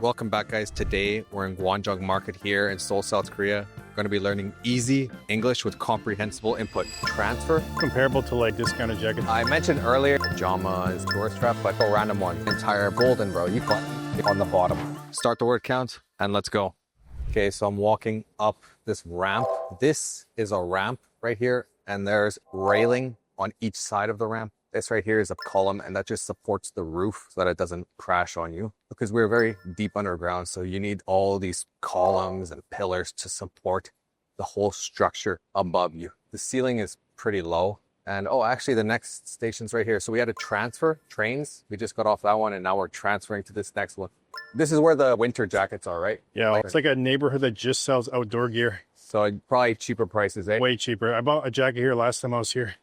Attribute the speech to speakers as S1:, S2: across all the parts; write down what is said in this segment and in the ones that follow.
S1: Welcome back, guys. Today we're in Guanjang Market here in Seoul, South Korea. We're going to be learning easy English with comprehensible input. Transfer.
S2: Comparable to like this kind of jacket.
S1: I mentioned earlier pajamas, tourist strap, but a random one. Entire golden, bro. You got it on the bottom. Start the word count and let's go. Okay, so I'm walking up this ramp. This is a ramp right here, and there's railing on each side of the ramp. This right here is a column, and that just supports the roof so that it doesn't crash on you. Because we're very deep underground, so you need all these columns and pillars to support the whole structure above you. The ceiling is pretty low. And actually the next station's right here. So we had to transfer trains. We just got off that one, and now we're transferring to this next one. This is where the winter jackets are, right?
S2: Yeah, it's like a neighborhood that just sells outdoor gear.
S1: So probably cheaper prices, eh?
S2: Way cheaper. I bought a jacket here last time I was here.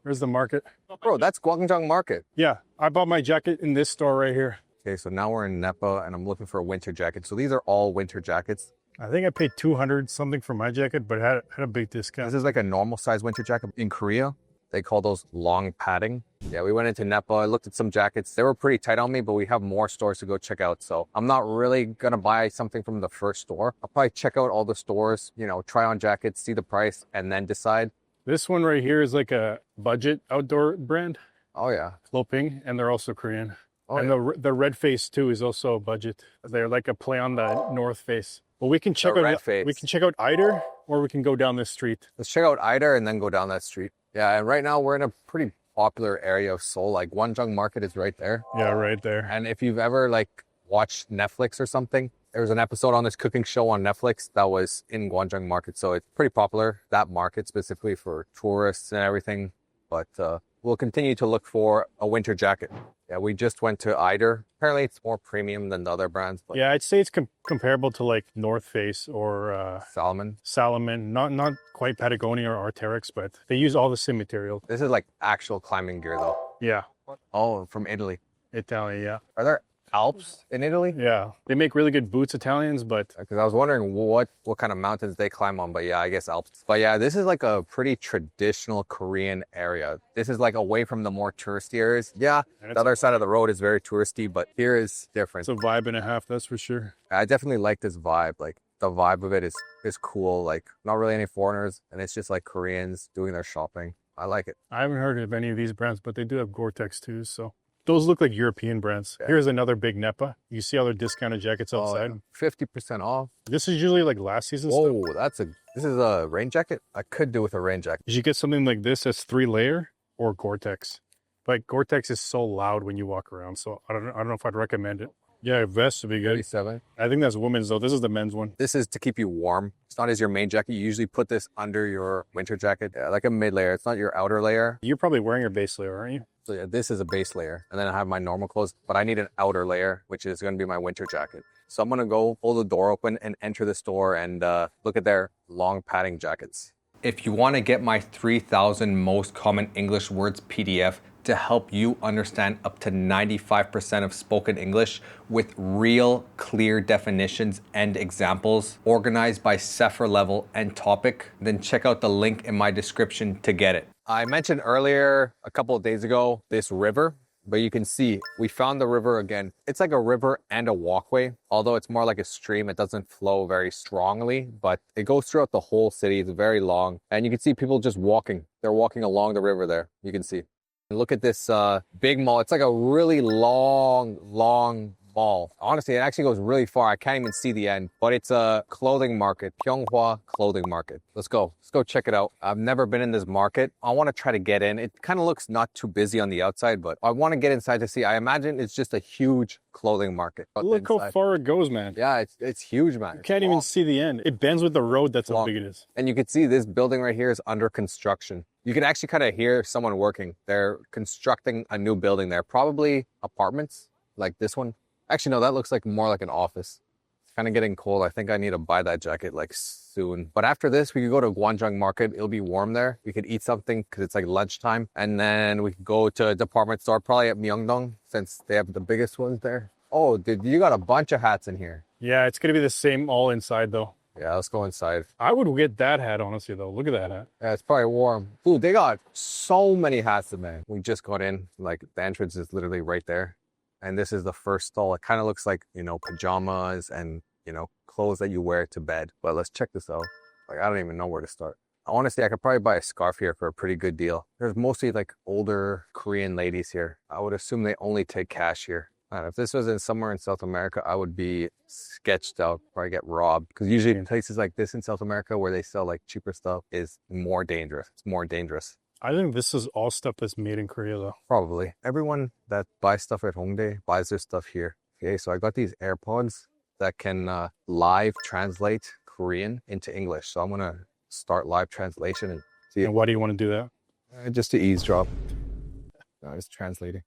S2: Where's the market?
S1: Bro, that's Guanjang Market.
S2: Yeah, I bought my jacket in this store right here.
S1: Okay, so now we're in Nepa, and I'm looking for a winter jacket. So these are all winter jackets.
S2: I think I paid 200 something for my jacket, but had a big discount.
S1: This is like a normal size winter jacket. In Korea, they call those long padding. Yeah, we went into Nepa. I looked at some jackets. They were pretty tight on me, but we have more stores to go check out. So I'm not really going to buy something from the first store. I'll probably check out all the stores, try on jackets, see the price, and then decide.
S2: This one right here is like a budget outdoor brand.
S1: Oh, yeah.
S2: Loping, and they're also Korean.
S1: Oh,
S2: and
S1: yeah.
S2: the red face too is also a budget. They're like a play on the North Face. Well, we can check out Eider, or we can go down this street.
S1: Let's check out Eider and then go down that street. Yeah, and right now we're in a pretty popular area of Seoul. Like Guanjang Market is right there.
S2: Yeah, right there.
S1: And if you've ever watched Netflix or something, there was an episode on this cooking show on Netflix that was in Guanjang Market. So it's pretty popular, that market specifically for tourists and everything. But we'll continue to look for a winter jacket. Yeah, we just went to Eider. Apparently it's more premium than the other brands. But
S2: yeah, I'd say it's comparable to like North Face or Salomon. Not quite Patagonia or Arc'teryx, but they use all the same material.
S1: This is like actual climbing gear though.
S2: Yeah.
S1: Oh, from Italy.
S2: Italy, yeah.
S1: Are there Alps in Italy?
S2: Yeah, they make really good boots, Italians, but
S1: because I was wondering what kind of mountains they climb on, but yeah, I guess Alps. But yeah, this is like a pretty traditional Korean area. This is like away from the more touristy areas. Yeah, the other side of the road is very touristy, but here is different.
S2: It's a vibe and a half, that's for sure.
S1: I definitely like this vibe. Like the vibe of it is cool. Like not really any foreigners, and it's just like Koreans doing their shopping. I like it.
S2: I haven't heard of any of these brands, but they do have Gore-Tex too, so. Those look like European brands. Yeah. Here's another big Nepa. You see all their discounted jackets outside?
S1: 50% off.
S2: This is usually like last season stuff.
S1: This is a rain jacket? I could do with a rain jacket.
S2: You should get something like this that's 3-layer or Gore-Tex. But Gore-Tex is so loud when you walk around, so I don't know if I'd recommend it. Yeah, a vest would be good.
S1: 37.
S2: I think that's women's though. This is the men's one.
S1: This is to keep you warm. It's not as your main jacket. You usually put this under your winter jacket. Yeah, like a mid-layer. It's not your outer layer.
S2: You're probably wearing your base layer, aren't you?
S1: So yeah, this is a base layer. And then I have my normal clothes, but I need an outer layer, which is going to be my winter jacket. So I'm going to go pull the door open and enter the store and look at their long padding jackets. If you want to get my 3,000 most common English words PDF to help you understand up to 95% of spoken English with real clear definitions and examples organized by Sefer level and topic, then check out the link in my description to get it. I mentioned earlier a couple of days ago this river, but you can see we found the river again. It's like a river and a walkway, although it's more like a stream. It doesn't flow very strongly, but it goes throughout the whole city. It's very long, and you can see people just walking. They're walking along the river there. You can see. And look at this big mall. It's like a really long mall. Honestly, it actually goes really far. I can't even see the end, but it's a clothing market, Pyong Hua clothing market. Let's go check it out. I've never been in this market. I want to try to get in. It kind of looks not too busy on the outside, but I want to get inside to see. I imagine it's just a huge clothing market.
S2: Look how far it goes, man.
S1: Yeah, it's huge, man.
S2: You can't even see the end. It bends with the road. That's how big it is.
S1: And you can see this building right here is under construction. You can actually kind of hear someone working. They're constructing a new building there. Probably apartments like this one. Actually, no, that looks like more like an office. It's kind of getting cold. I think I need to buy that jacket like soon. But after this, we could go to Guanjang Market. It'll be warm there. We could eat something because it's like lunchtime. And then we could go to a department store, probably at Myeongdong, since they have the biggest ones there. Oh, dude, you got a bunch of hats in here.
S2: Yeah, it's going to be the same all inside though.
S1: Yeah, let's go inside.
S2: I would get that hat, honestly, though. Look at that hat.
S1: Yeah, it's probably warm. Dude, they got so many hats, man. We just got in. Like, the entrance is literally right there. And this is the first stall. It kind of looks like, you know, pajamas and, you know, clothes that you wear to bed. But let's check this out. Like, I don't even know where to start. Honestly, I could probably buy a scarf here for a pretty good deal. There's mostly like older Korean ladies here. I would assume they only take cash here. And if this was in somewhere in South America, I would be sketched out, probably get robbed. Because usually in places like this in South America where they sell like cheaper stuff is more dangerous. It's more dangerous.
S2: I think this is all stuff that's made in Korea, though.
S1: Probably. Everyone that buys stuff at Hongdae buys their stuff here. Okay, so I got these AirPods that can live translate Korean into English. So I'm going to start live translation and see.
S2: And why do you want to do that?
S1: Just to eavesdrop. No, it's translating.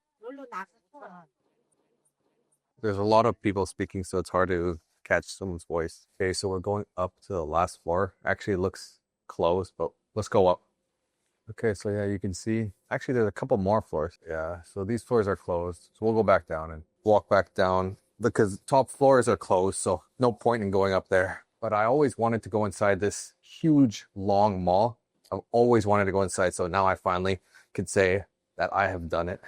S1: There's a lot of people speaking, so it's hard to catch someone's voice. Okay, so we're going up to the last floor. Actually, it looks closed, but let's go up. Okay, so yeah, you can see. Actually, there's a couple more floors. Yeah, so these floors are closed. So we'll go back down and walk back down because top floors are closed, so no point in going up there. But I always wanted to go inside this huge, long mall. I've always wanted to go inside, so now I finally could say that I have done it.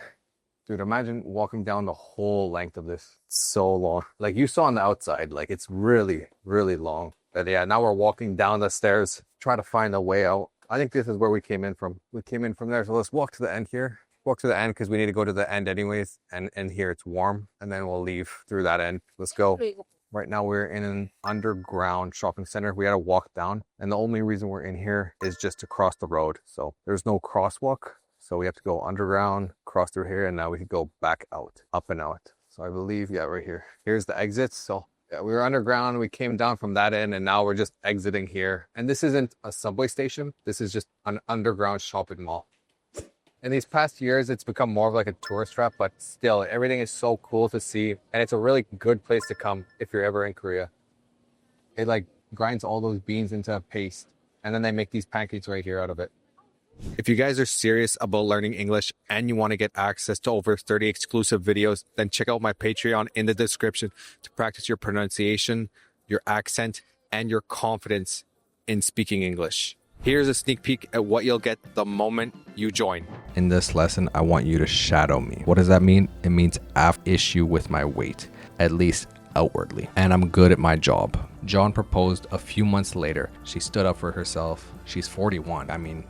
S1: Dude, imagine walking down the whole length of this. It's so long. Like you saw on the outside, like it's really, really long. But yeah, now we're walking down the stairs, try to find a way out. I think this is where we came in from. We came in from there, so let's walk to the end here. Walk to the end because we need to go to the end anyways. And here it's warm, and then we'll leave through that end. Let's go. Right now we're in an underground shopping center. We had to walk down, and the only reason we're in here is just to cross the road. So there's no crosswalk. So we have to go underground, cross through here, and now we can go back out, up and out. So I believe, yeah, right here. Here's the exits. So yeah, we were underground, we came down from that end, and now we're just exiting here. And this isn't a subway station. This is just an underground shopping mall. In these past years, it's become more of like a tourist trap, but still, everything is so cool to see. And it's a really good place to come if you're ever in Korea. It like grinds all those beans into a paste, and then they make these pancakes right here out of it. If you guys are serious about learning English and you want to get access to over 30 exclusive videos, then check out my Patreon in the description to practice your pronunciation, your accent, and your confidence in speaking English. Here's a sneak peek at what you'll get the moment you join. In this lesson, I want you to shadow me. What does that mean? It means I have issue with my weight, at least outwardly, and I'm good at my job. John proposed a few months later. She stood up for herself. She's 41. I mean,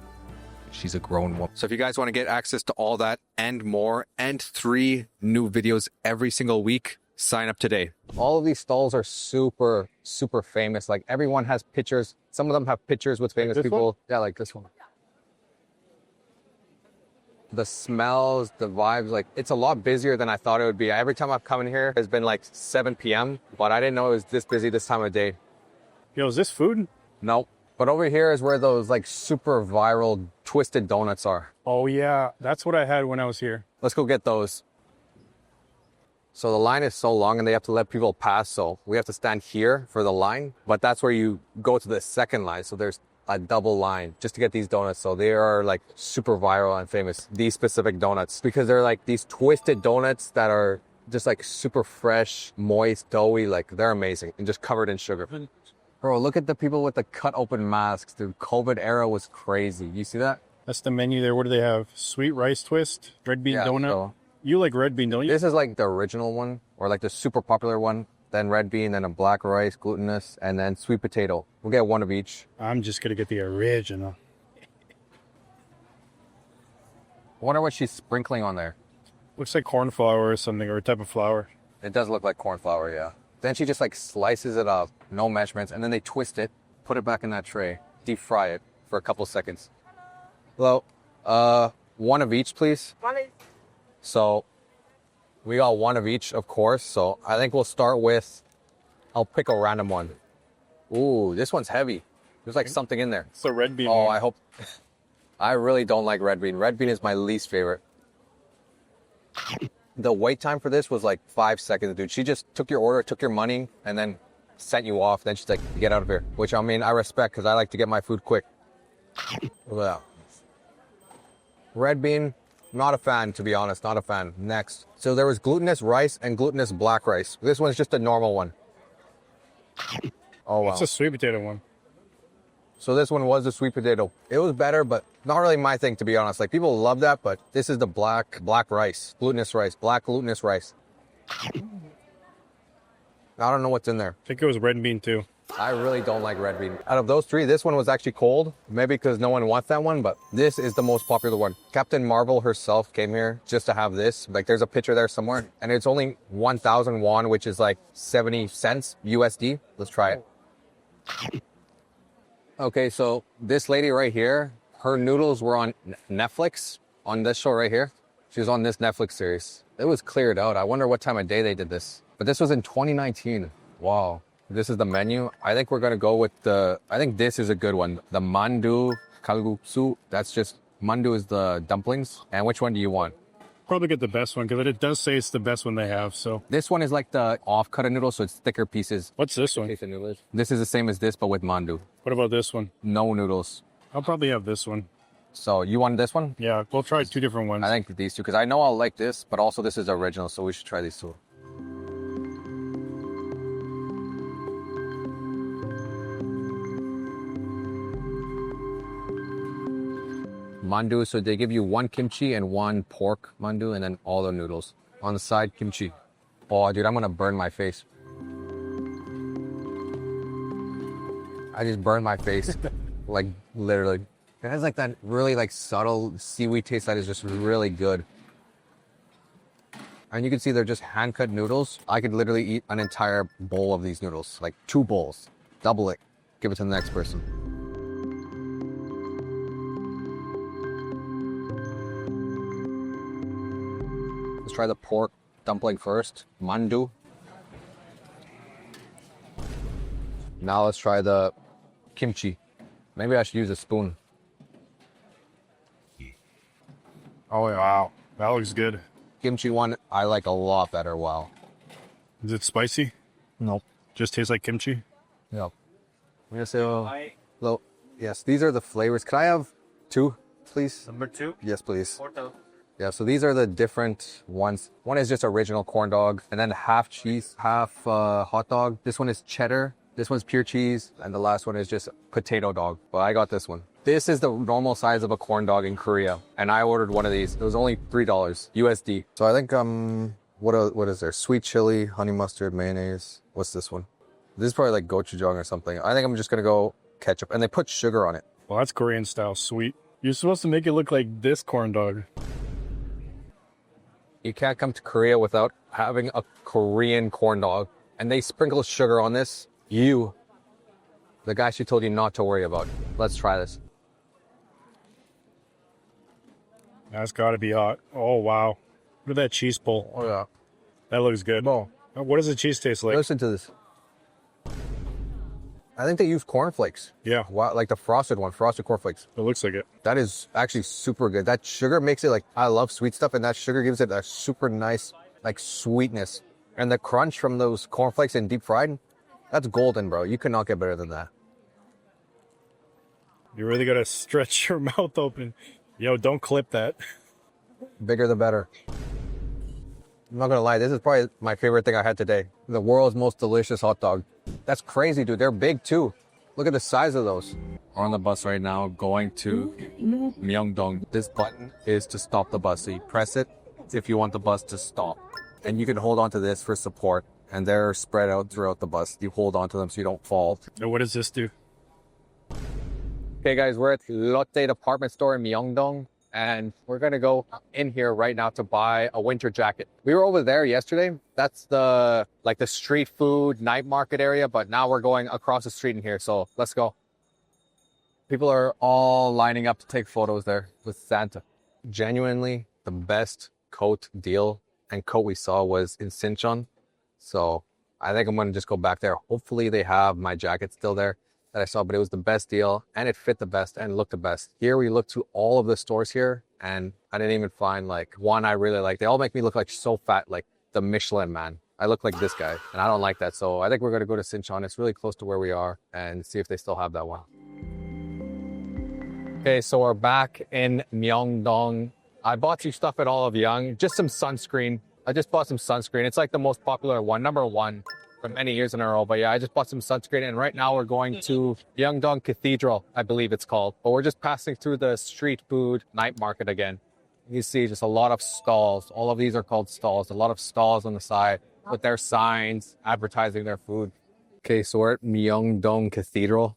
S1: she's a grown woman. So if you guys want to get access to all that and more, and 3 new videos every single week, sign up today. All of these stalls are super, super famous. Like everyone has pictures. Some of them have pictures with famous people. One? Yeah, like this one. The smells, the vibes, like it's a lot busier than I thought it would be. Every time I've come in here, it's been like 7 p.m., but I didn't know it was this busy this time of day.
S2: Yo, is this food?
S1: Nope. But over here is where those like super viral twisted donuts are.
S2: Oh yeah, that's what I had when I was here.
S1: Let's go get those. So the line is so long and they have to let people pass. So we have to stand here for the line, but that's where you go to the second line. So there's a double line just to get these donuts. So they are like super viral and famous, these specific donuts, because they're like these twisted donuts that are just like super fresh, moist, doughy. Like they're amazing and just covered in sugar. Bro, look at the people with the cut open masks. The COVID era was crazy. You see that?
S2: That's the menu there. What do they have? Sweet rice twist, red bean donut.
S1: So
S2: you like red bean, don't you?
S1: this is like the original one, or like the super popular one. Then red bean, then a black rice, glutinous, and then sweet potato. We'll get one of each.
S2: I'm just gonna get the original.
S1: I wonder what she's sprinkling on there.
S2: Looks like corn flour or something, or a type of flour.
S1: It does look like corn flour, yeah. Then she just like slices it up, no measurements, and then they twist it, put it back in that tray, deep fry it for a couple seconds. Hello, one of each, please. So we got one of each, of course. So I think we'll start with, I'll pick a random one. Ooh, this one's heavy. There's like something in there.
S2: It's the red bean.
S1: Oh,
S2: one.
S1: I hope. I really don't like red bean. Red bean is my least favorite. The wait time for this was like 5 seconds, dude. She just took your order, took your money, and then sent you off. Then she's like, get out of here. Which, I mean, I respect because I like to get my food quick. Well, red bean, not a fan, to be honest. Not a fan. Next. So there was glutinous rice and glutinous black rice. This one's just a normal one. Oh, wow.
S2: It's a sweet potato one.
S1: So this one was the sweet potato. It was better, but not really my thing, to be honest. Like, people love that, but this is the black rice, glutinous rice, black glutinous rice. I don't know what's in there.
S2: I think it was red bean too.
S1: I really don't like red bean. Out of those three, this one was actually cold. Maybe because no one wants that one, but this is the most popular one. Captain Marvel herself came here just to have this. Like there's a picture there somewhere. And it's only 1,000 won, which is like 70 cents USD. Let's try it. Okay, so this lady right here, her noodles were on Netflix, on this show right here. She was on this Netflix series. It was cleared out. I wonder what time of day they did this. But this was in 2019. Wow. This is the menu. I think we're going to go with I think this is a good one. The mandu kalguksu. That's just, mandu is the dumplings. And which one do you want?
S2: Probably get the best one because it does say it's the best one they have. So
S1: This one is like the off-cut of noodles, so it's thicker pieces.
S2: what's this one?
S1: This is the same as this, but with mandu.
S2: What about this one?
S1: No noodles.
S2: I'll probably have this one.
S1: So you want this one?
S2: Yeah, we'll try two different ones.
S1: I think these two, because I know I'll like this, but also this is original, so we should try these two. Mandu, so they give you one kimchi and one pork mandu, and then all the noodles. On the side, kimchi. Oh, dude, I'm gonna burn my face. I just burned my face, like literally. It has like that really like subtle seaweed taste that is just really good. And you can see they're just hand-cut noodles. I could literally eat an entire bowl of these noodles, like 2 bowls. Double it, give it to the next person. Let's try the pork dumpling first, mandu. Now let's try the kimchi. Maybe I should use a spoon.
S2: Oh, wow. That looks good.
S1: Kimchi one, I like a lot better. Wow.
S2: Is it spicy?
S1: Nope.
S2: Just tastes like kimchi?
S1: Yep. I'm gonna say, well, yes, these are the flavors. Could I have 2, please?
S3: Number 2.
S1: Yes, please.
S3: Porto.
S1: Yeah, so these are the different ones. One is just original corn dog, and then half cheese, half hot dog. This one is cheddar. This one's pure cheese, and the last one is just potato dog. But I got this one. This is the normal size of a corn dog in Korea, and I ordered one of these. It was only $3 USD. So I think what is there? Sweet chili, honey mustard, mayonnaise. What's this one? This is probably like gochujang or something. I think I'm just gonna go ketchup, and they put sugar on it.
S2: Well, that's Korean style sweet. You're supposed to make it look like this corn dog.
S1: You can't come to Korea without having a Korean corn dog, and they sprinkle sugar on this. The guy she told you not to worry about. Let's try this.
S2: That's got to be hot. Oh, wow. Look at that cheese pull.
S1: Oh yeah.
S2: That looks good.
S1: Oh.
S2: What does the cheese taste like?
S1: Listen to this. I think they use cornflakes.
S2: Yeah,
S1: Wow, like the frosted one, frosted cornflakes.
S2: it looks like it.
S1: That is actually super good. That sugar makes it like, I love sweet stuff, and that sugar gives it a super nice like sweetness. And the crunch from those cornflakes and deep fried, that's golden, bro. You cannot get better than that.
S2: You really got to stretch your mouth open. Yo, don't clip that.
S1: Bigger the better. I'm not gonna lie, this is probably my favorite thing I had today. The world's most delicious hot dog. That's crazy, dude. They're big too. Look at the size of those. We're on the bus right now going to Myeongdong. This button is to stop the bus. So you press it if you want the bus to stop. And you can hold on to this for support. And they're spread out throughout the bus. You hold on to them so you don't fall.
S2: And what does this do?
S1: Okay guys, we're at Lotte department store in Myeongdong. And we're gonna go in here right now to buy a winter jacket. We were over there yesterday. That's the street food night market area, but now we're going across the street in here. So let's go. People are all lining up to take photos there with Santa. Genuinely, the best coat deal and coat we saw was in Sinchon. So I think I'm gonna just go back there. Hopefully they have my jacket still there that I saw, but it was the best deal and it fit the best and looked the best. Here we looked through all of the stores here and I didn't even find like one I really like. They all make me look like so fat, like the Michelin man. I look like this guy and I don't like that. So I think we're gonna go to Sinchon. It's really close to where we are and see if they still have that one. Okay, so we're back in Myeongdong. I bought you stuff at All of Young, just some sunscreen. I just bought some sunscreen. It's like the most popular one, number 1 for many years in a row. But yeah, I just bought some sunscreen and right now we're going to Myeongdong Cathedral, I believe it's called. But we're just passing through the street food night market again. You see just a lot of stalls. All of these are called stalls. A lot of stalls on the side with their signs advertising their food. Okay, so we're at Myeongdong Cathedral.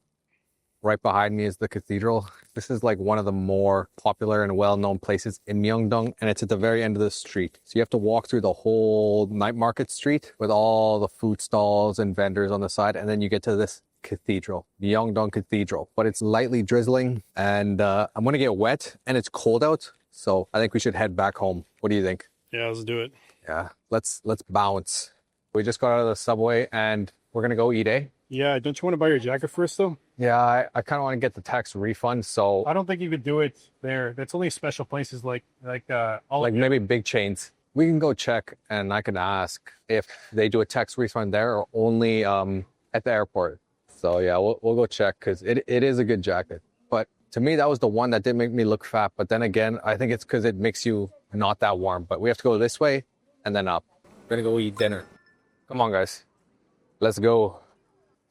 S1: Right behind me is the cathedral. This is like one of the more popular and well-known places in Myeongdong, and it's at the very end of the street. So you have to walk through the whole night market street with all the food stalls and vendors on the side, and then you get to this cathedral, Myeongdong Cathedral. But it's lightly drizzling, and I'm gonna get wet, and it's cold out, so I think we should head back home. What do you think?
S2: Yeah, let's do it.
S1: Yeah, let's bounce. We just got out of the subway, and we're gonna go eat, eh?
S2: Yeah, don't you want to buy your jacket first, though?
S1: Yeah, I kind of want to get the tax refund, so
S2: I don't think you could do it there. That's only special places like
S1: maybe big chains. We can go check, and I can ask if they do a tax refund there or only at the airport. So yeah, we'll go check because it is a good jacket. But to me, that was the one that did make me look fat. But then again, I think it's because it makes you not that warm. But we have to go this way and then up. We're gonna go eat dinner. Come on, guys, let's go.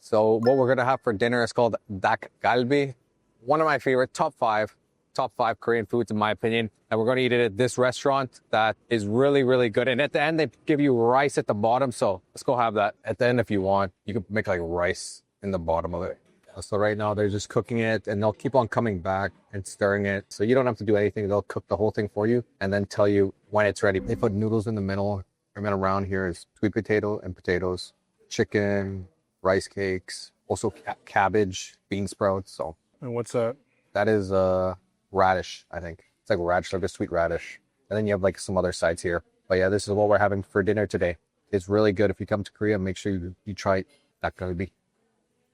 S1: So what we're gonna have for dinner is called Dak Galbi. One of my favorite top five Korean foods in my opinion. And we're gonna eat it at this restaurant that is really, really good. And at the end, they give you rice at the bottom. So let's go have that. At the end, if you want, you can make like rice in the bottom of it. So right now they're just cooking it and they'll keep on coming back and stirring it. So you don't have to do anything. They'll cook the whole thing for you and then tell you when it's ready. They put noodles in the middle. And then around here is sweet potato and potatoes, chicken, rice cakes, also cabbage, bean sprouts. So,
S2: And what's that?
S1: that is radish, I think. It's like radish, like a sweet radish. And then you have like some other sides here. But yeah, this is what we're having for dinner today. It's really good. If you come to Korea, make sure you try Dak Galbi.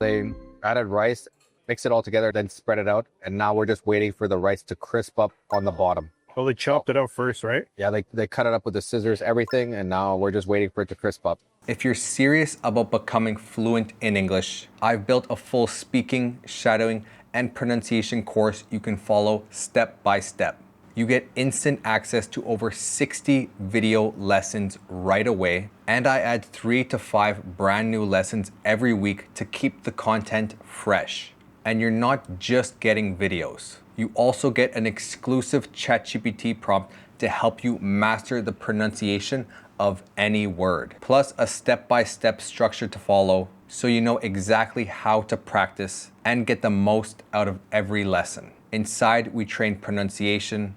S1: They added rice, mix it all together, then spread it out. And now we're just waiting for the rice to crisp up on the bottom.
S2: Oh, they chopped it out first, right?
S1: Yeah, they cut it up with the scissors, everything, and now we're just waiting for it to crisp up. If you're serious about becoming fluent in English, I've built a full speaking, shadowing, and pronunciation course you can follow step by step. You get instant access to over 60 video lessons right away, and I add 3 to 5 brand new lessons every week to keep the content fresh. And you're not just getting videos. You also get an exclusive ChatGPT prompt to help you master the pronunciation of any word, plus a step-by-step structure to follow so you know exactly how to practice and get the most out of every lesson. Inside, we train pronunciation,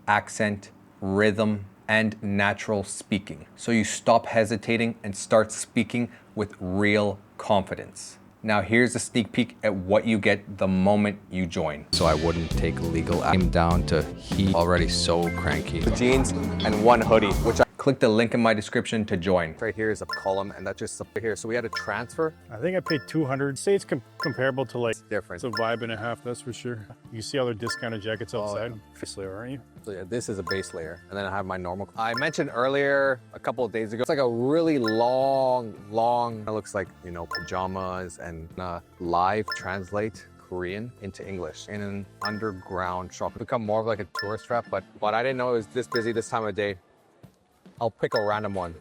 S1: accent, rhythm, and natural speaking, so you stop hesitating and start speaking with real confidence. Now here's a sneak peek at what you get the moment you join. So I wouldn't take legal action down to he already so cranky. Jeans and one hoodie, which I click the link in my description to join. Right here is a column and that's just up here. So we had a transfer.
S2: I think I paid 200. Say it's comparable to like,
S1: It's different.
S2: it's a vibe and a half, that's for sure. You see other discounted jackets outside? Obviously, aren't you?
S1: So yeah, this is a base layer. And then I have my normal. I mentioned earlier, a couple of days ago, it's like a really long, it looks like, you know, pajamas and live translate Korean into English in an underground shop. It's become more of like a tourist trap, but I didn't know it was this busy this time of day. I'll pick a random one.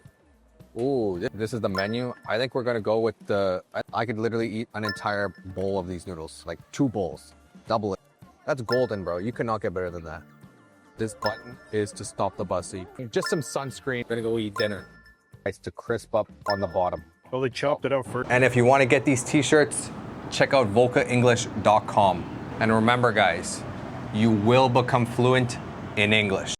S1: Ooh, this is the menu. I think we're gonna go with I could literally eat an entire bowl of these noodles, like 2 bowls, double it. That's golden, bro. You cannot get better than that. This button is to stop the bus. So just some sunscreen. Gonna go eat dinner. It's to crisp up on the bottom.
S2: Oh, they chopped it out first.
S1: And if you want to get these t-shirts, check out volkaenglish.com. And remember guys, you will become fluent in English.